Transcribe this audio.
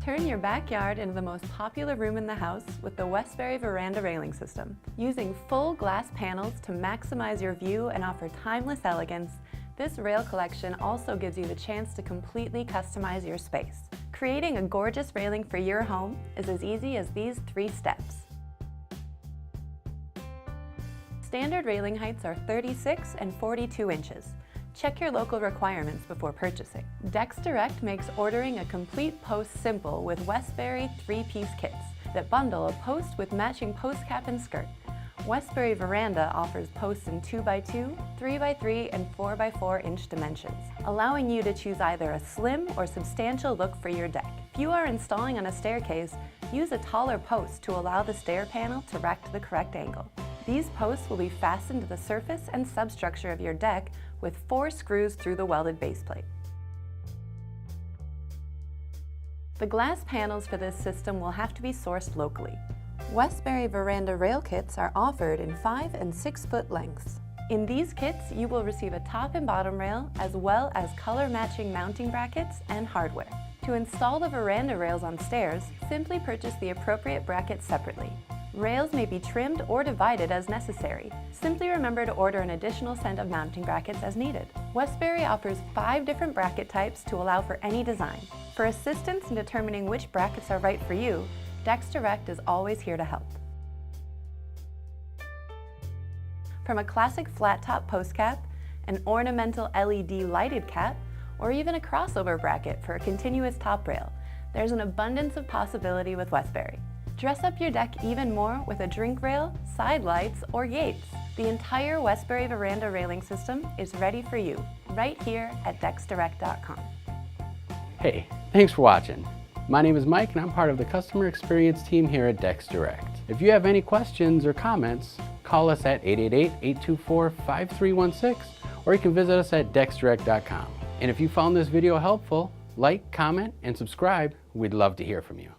Turn your backyard into the most popular room in the house with the Westbury Veranda railing system. Using full glass panels to maximize your view and offer timeless elegance, this rail collection also gives you the chance to completely customize your space. Creating a gorgeous railing for your home is as easy as these 3 steps. Standard railing heights are 36 and 42 inches. Check your local requirements before purchasing. DecksDirect makes ordering a complete post simple with Westbury 3-piece kits that bundle a post with matching post cap and skirt. Westbury Veranda offers posts in 2x2, 3x3, and 4x4 inch dimensions, allowing you to choose either a slim or substantial look for your deck. If you are installing on a staircase, use a taller post to allow the stair panel to rack to the correct angle. These posts will be fastened to the surface and substructure of your deck with 4 screws through the welded base plate. The glass panels for this system will have to be sourced locally. Westbury Veranda rail kits are offered in 5 and 6 foot lengths. In these kits, you will receive a top and bottom rail as well as color-matching mounting brackets and hardware. To install the veranda rails on stairs, simply purchase the appropriate brackets separately. Rails may be trimmed or divided as necessary. Simply remember to order an additional set of mounting brackets as needed. Westbury offers 5 different bracket types to allow for any design. For assistance in determining which brackets are right for you, DecksDirect is always here to help. From a classic flat-top post cap, an ornamental LED lighted cap, or even a crossover bracket for a continuous top rail, there's an abundance of possibility with Westbury. Dress up your deck even more with a drink rail, side lights, or gates. The entire Westbury Veranda railing system is ready for you, right here at DecksDirect.com. Hey, thanks for watching. My name is Mike and I'm part of the customer experience team here at DecksDirect. If you have any questions or comments, call us at 888-824-5316 or you can visit us at DecksDirect.com. And if you found this video helpful, like, comment, and subscribe. We'd love to hear from you.